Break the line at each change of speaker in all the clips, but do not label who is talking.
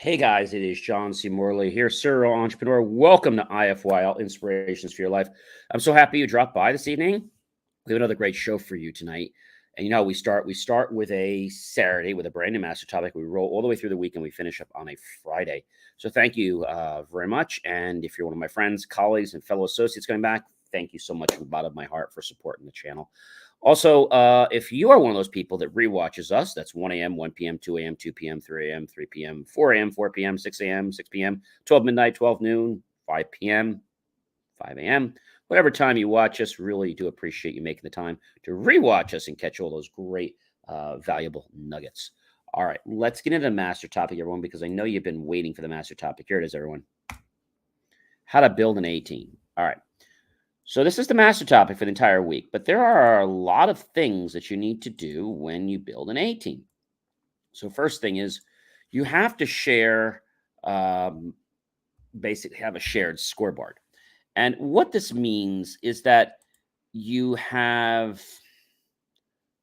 Hey guys, it is John C. Morley here, serial entrepreneur. Welcome to IFYL Inspirations for Your Life. I'm so happy you dropped by this evening. We have another great show for you tonight. And you know how we start? We start with a Saturday with a brand new master topic. We roll all the way through the week and we finish up on a Friday. So thank you very much. And if you're one of my friends, colleagues, and fellow associates coming back, thank you so much from the bottom of my heart for supporting the channel. Also, if you are one of those people that rewatches us, that's 1 a.m., 1 p.m., 2 a.m., 2 p.m., 3 a.m., 3 p.m., 4 a.m., 4 p.m., 6 a.m., 6 p.m., 12 midnight, 12 noon, 5 p.m., 5 a.m., whatever time you watch us, really do appreciate you making the time to rewatch us and catch all those great, valuable nuggets. All right, let's get into the master topic, everyone, because I know you've been waiting for the master topic. Here it is, everyone. How to build an A team. All right. So this is the master topic for the entire week, but there are a lot of things that you need to do when you build an A team. So first thing is you have to share, um, basically have a shared scoreboard. And what this means is that you have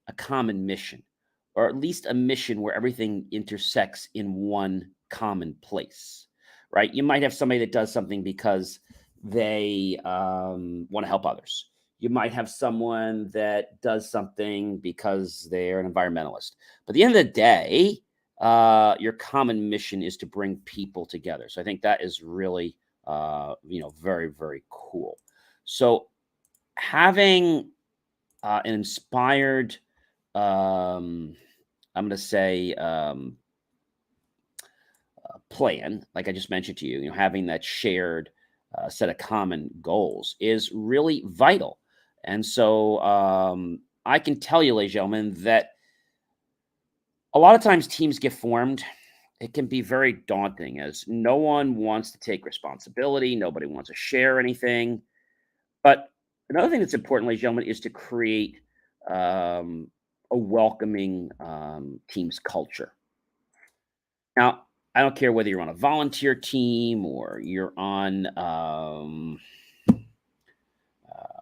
a common mission, or at least a mission where everything intersects in one common place, right? You might have somebody that does something because they want to help others. You might have someone that does something because they're an environmentalist. But at the end of the day, your common mission is to bring people together. So I think that is really, very, very cool. So having an inspired I'm going to say plan, like I just mentioned to you, having that shared set of common goals is really vital. And so I can tell you, ladies and gentlemen, that a lot of times teams get formed. It can be very daunting as no one wants to take responsibility. Nobody wants to share anything. But another thing that's important, ladies and gentlemen, is to create um, a welcoming team's culture. Now, I don't care whether you're on a volunteer team or you're on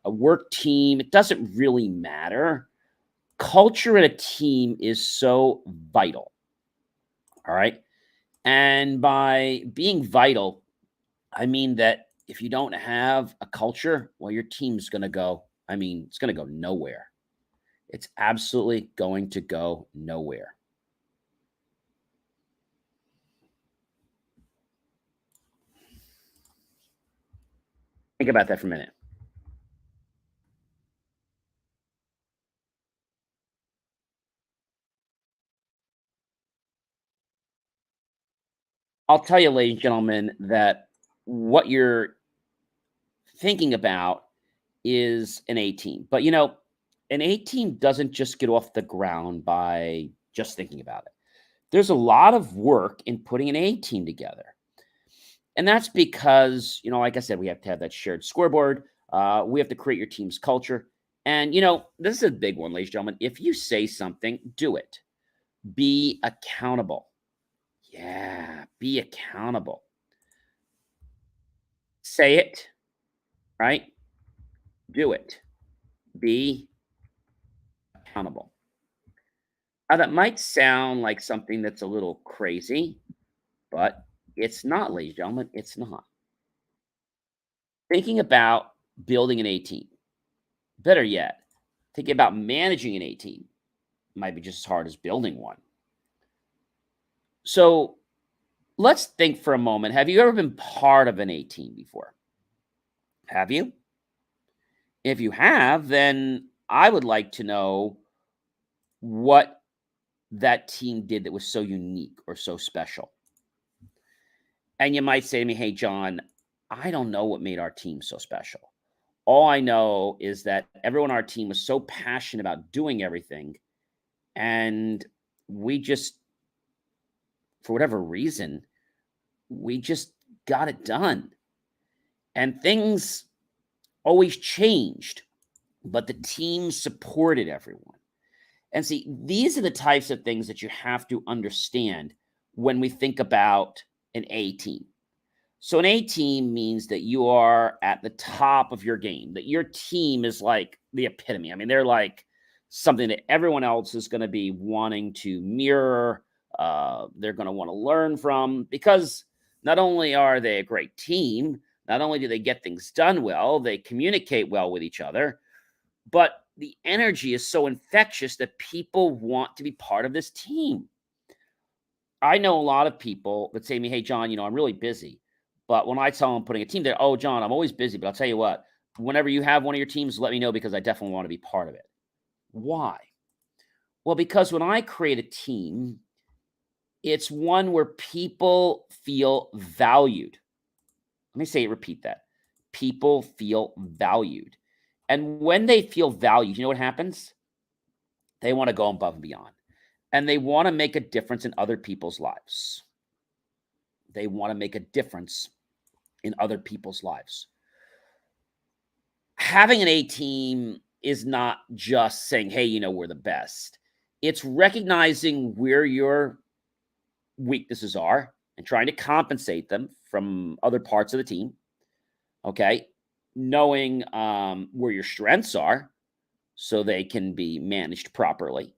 a work team, it doesn't really matter. Culture in a team is so vital. All right. And by being vital, I mean that if you don't have a culture, well, your team's going to go, it's going to go nowhere. It's absolutely going to go nowhere. Think about that for a minute. I'll tell you, ladies and gentlemen, that what you're thinking about is an A team. But an A team doesn't just get off the ground by just thinking about it. There's a lot of work in putting an A team together. And that's because, like I said, we have to have that shared scoreboard. We have to create your team's culture. And, this is a big one, ladies and gentlemen. If you say something, do it. Be accountable. Yeah, be accountable. Say it, right? Do it. Be accountable. Now, that might sound like something that's a little crazy, but it's not, ladies and gentlemen. It's not. Thinking about building an A team, better yet, thinking about managing an A team might be just as hard as building one. So let's think for a moment. Have you ever been part of an A team before? Have you? If you have, then I would like to know what that team did that was so unique or so special. And you might say to me, hey, John, I don't know what made our team so special. All I know is that everyone on our team was so passionate about doing everything. And we just, for whatever reason, we just got it done. And things always changed, but the team supported everyone. And see, these are the types of things that you have to understand when we think about an A team. So an A team means that you are at the top of your game, that your team is like the epitome. They're like something that everyone else is going to be wanting to mirror, they're going to want to learn from, because not only are they a great team, not only do they get things done well, they communicate well with each other, but the energy is so infectious that people want to be part of this team. I know a lot of people that say to me, "Hey, John, I'm really busy." But when I tell them I'm putting a team there, "Oh, John, I'm always busy, but I'll tell you what, whenever you have one of your teams, let me know because I definitely want to be part of it." Why? Well, because when I create a team, it's one where people feel valued. Let me repeat that. People feel valued. And when they feel valued, you know what happens? They want to go above and beyond. And they want to make a difference in other people's lives. They want to make a difference in other people's lives. Having an A team is not just saying, "Hey, we're the best." It's recognizing where your weaknesses are and trying to compensate them from other parts of the team. Okay. Knowing where your strengths are so they can be managed properly.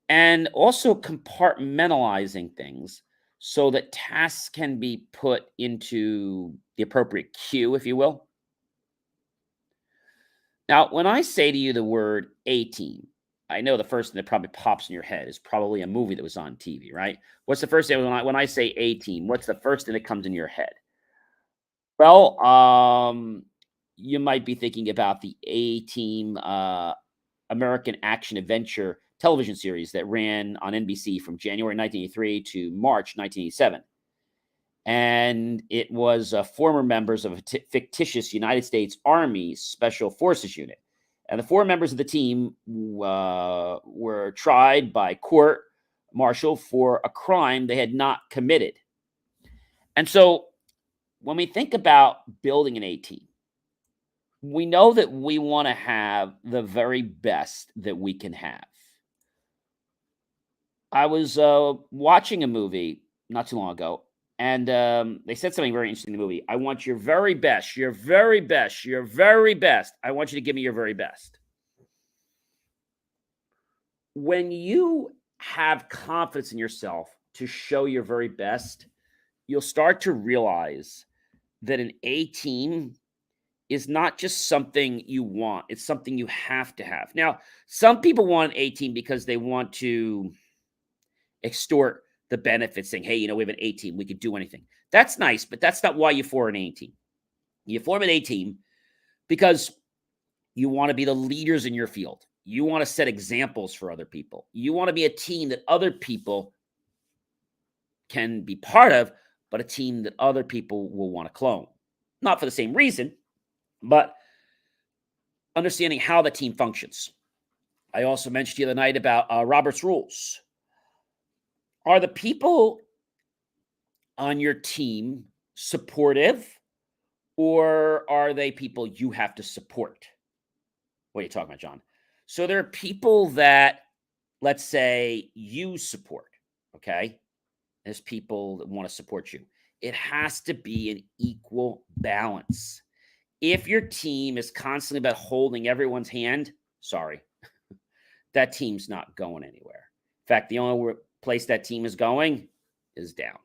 And also compartmentalizing things so that tasks can be put into the appropriate queue, if you will. Now, when I say to you the word A team, I know the first thing that probably pops in your head is probably a movie that was on TV, right? What's the first thing when I say A team? What's the first thing that comes in your head? Well, you might be thinking about the A Team American action adventure television series that ran on NBC from January 1983 to March 1987. And it was former members of a fictitious United States Army Special Forces unit. And the four members of the team were tried by court martial for a crime they had not committed. And so when we think about building an A team, we know that we want to have the very best that we can have. I was watching a movie not too long ago, and they said something very interesting in the movie. "I want your very best, your very best, your very best. I want you to give me your very best." When you have confidence in yourself to show your very best, you'll start to realize that an A team is not just something you want, it's something you have to have. Now, some people want an A team because they want to extort the benefits, saying, "Hey, we have an A team, we could do anything." That's nice, but that's not why you form an A team. You form an A team because you want to be the leaders in your field. You want to set examples for other people. You want to be a team that other people can be part of, but a team that other people will want to clone. Not for the same reason, but understanding how the team functions. I also mentioned the other night about Robert's rules. Are the people on your team supportive, or are they people you have to support? What are you talking about, John? So there are people that, let's say, you support, okay? There's people that want to support you. It has to be an equal balance. If your team is constantly about holding everyone's hand, sorry, that team's not going anywhere. In fact, the only place that team is going is down.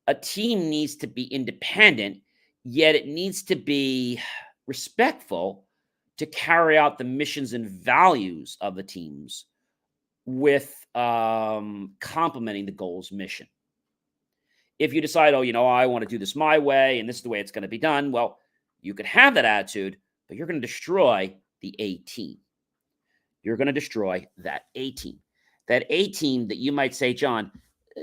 A team needs to be independent, yet it needs to be respectful to carry out the missions and values of the teams with complementing the goal's mission. If you decide, "Oh, I want to do this my way and this is the way it's going to be done," well, you could have that attitude, but you're going to destroy the A team. You're going to destroy that A team. That A team that you might say, "John,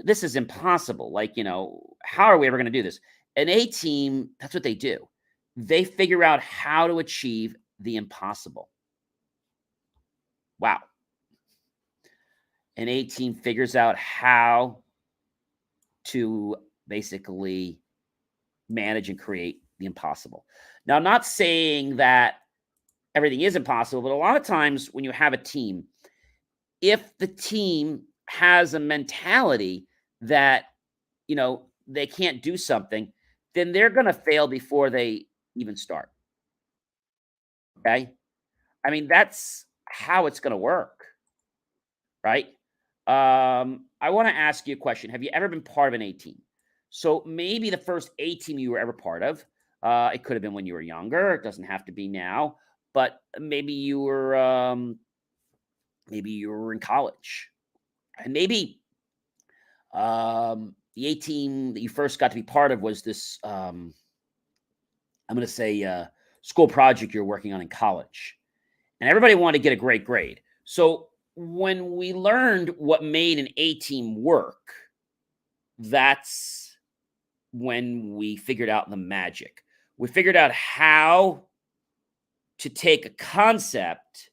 this is impossible. Like, how are we ever going to do this?" An A team, that's what they do. They figure out how to achieve the impossible. Wow. An A team figures out how to basically manage and create the impossible. Now, I'm not saying that everything is impossible, but a lot of times when you have a team, if the team has a mentality that, they can't do something, then they're going to fail before they even start. Okay. I mean, that's how it's going to work, right? I want to ask you a question. Have you ever been part of an A team? So maybe the first A team you were ever part of, it could have been when you were younger. It doesn't have to be now, but maybe you were in college, and maybe the A team that you first got to be part of was this. I'm going to say school project you're working on in college, and everybody wanted to get a great grade. So when we learned what made an A team work, that's when we figured out the magic. We figured out how to take a concept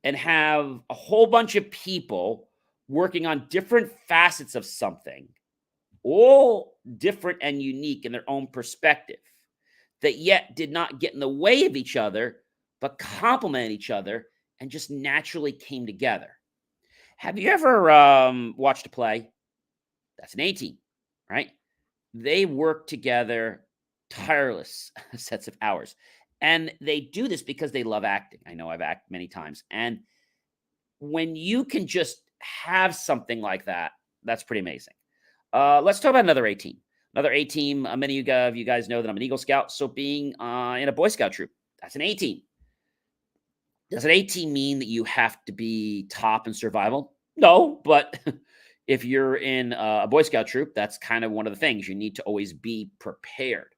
and have a whole bunch of people working on different facets of something, all different and unique in their own perspective, that yet did not get in the way of each other, but complemented each other and just naturally came together. Have you ever watched a play? That's an A team, right? They work together tireless sets of hours. And they do this because they love acting. I know I've acted many times. And when you can just have something like that, that's pretty amazing. Let's talk about another A team. Another A team. Many of you guys know that I'm an Eagle Scout. So being in a Boy Scout troop, that's an A team. Does an A team mean that you have to be top in survival? No, but if you're in a Boy Scout troop, that's kind of one of the things. You need to always be prepared.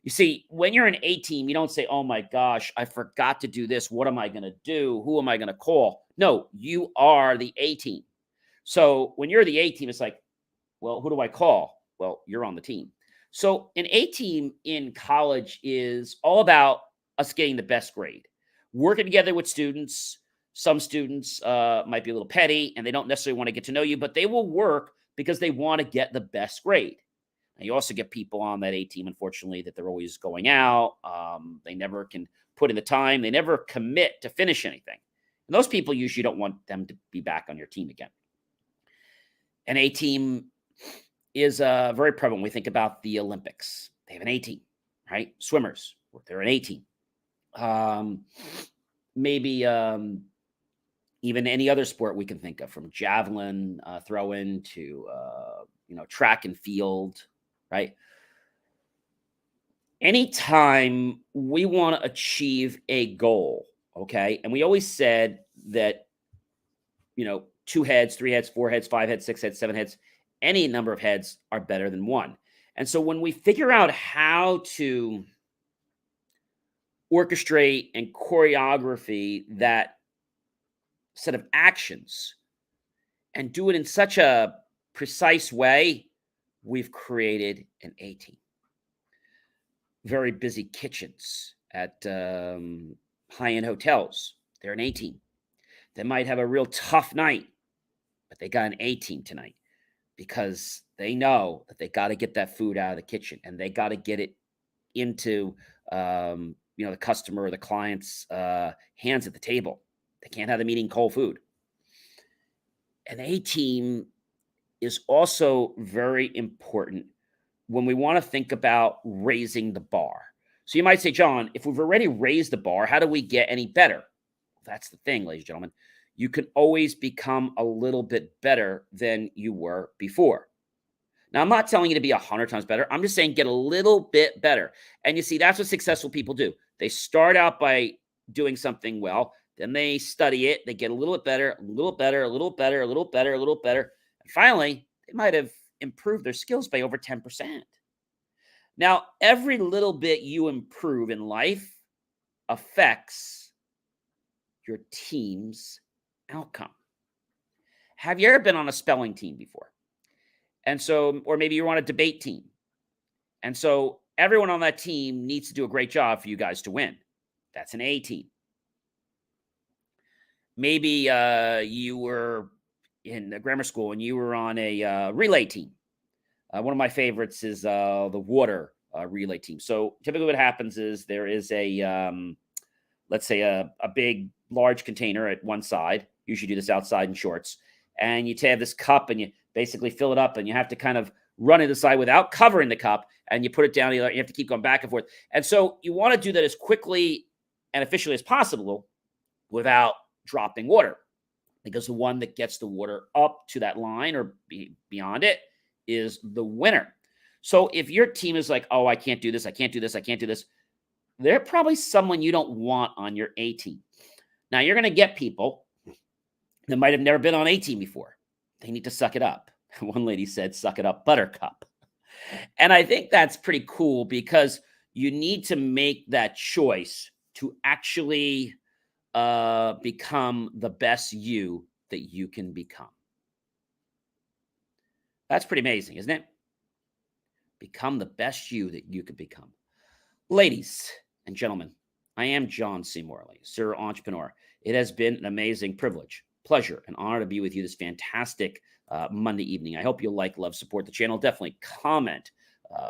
You see, when you're an A team, you don't say, oh my gosh, I forgot to do this. What am I going to do? Who am I going to call? No, you are the A team. So when you're the A team, it's like, well, who do I call? Well, you're on the team. So an A team in college is all about us getting the best grade, working together with students. Some students might be a little petty and they don't necessarily want to get to know you, but they will work because they want to get the best grade. And you also get people on that A team, unfortunately, that they're always going out. They never can put in the time. They never commit to finish anything. And those people usually don't want them to be back on your team again. An A team is very prevalent when we think about the Olympics. They have an A team, right? Swimmers, they're an A team. Maybe even any other sport we can think of, from javelin throw-in to track and field, right? Anytime we want to achieve a goal, okay, and we always said that 2 heads, 3 heads, 4 heads, 5 heads, 6 heads, 7 heads, any number of heads are better than one. And so when we figure out how to orchestrate and choreography that set of actions and do it in such a precise way, we've created an A team. Very busy kitchens at high-end hotels, they're an A team. They might have a real tough night, but they got an A team tonight because they know that they got to get that food out of the kitchen and they got to get it into the customer or the client's hands at the table. They can't have them eating cold food. An A team is also very important when we want to think about raising the bar. So you might say, John, if we've already raised the bar, how do we get any better? That's the thing, ladies and gentlemen. You can always become a little bit better than you were before. Now, I'm not telling you to be 100 times better. I'm just saying get a little bit better. And you see, that's what successful people do. They start out by doing something well. Then they study it. They get a little bit better, a little better, a little better, a little better, a little better. And finally, they might have improved their skills by over 10%. Now, every little bit you improve in life affects your team's outcome. Have you ever been on a spelling team before? And so, or maybe you're on a debate team. And so everyone on that team needs to do a great job for you guys to win. That's an A team. Maybe you were in grammar school and you were on a relay team. One of my favorites is the water relay team. So typically what happens is there is let's say a big, large container at one side. Usually do this outside in shorts. And you have this cup and you basically fill it up and you have to kind of run it aside without covering the cup and you put it down. You have to keep going back and forth. And so you want to do that as quickly and efficiently as possible without dropping water. because the one that gets the water up to that line or beyond it is the winner. So if your team is like, oh, I can't do this, I can't do this, I can't do this, they're probably someone you don't want on your A team. Now, you're going to get people that might have never been on A team before. They need to suck it up. One lady said, suck it up, buttercup. And I think that's pretty cool because you need to make that choice to actually become the best you that you can become. That's pretty amazing, isn't it? Become the best you that you could become. Ladies and gentlemen, I am John C. Morley, serial entrepreneur. It has been an amazing privilege, pleasure, and honor to be with you this fantastic Monday evening. I hope you'll like, love, support the channel. Definitely comment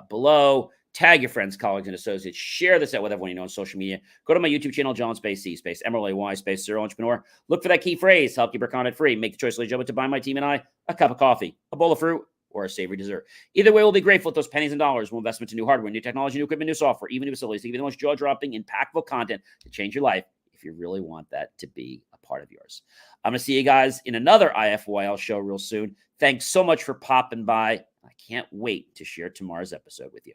below. Tag your friends, colleagues, and associates. Share this out with everyone you know on social media. Go to my YouTube channel, John Space C Space MRLAY Space Serial Entrepreneur. Look for that key phrase, help keep your content free. Make the choice, ladies and gentlemen, to buy my team and I a cup of coffee, a bowl of fruit, or a savory dessert. Either way, we'll be grateful with those pennies and dollars. We'll invest into new hardware, new technology, new equipment, new software, even new facilities to give you the most jaw-dropping, impactful content to change your life if you really want that to be a part of yours. I'm going to see you guys in another IFYL show real soon. Thanks so much for popping by. I can't wait to share tomorrow's episode with you.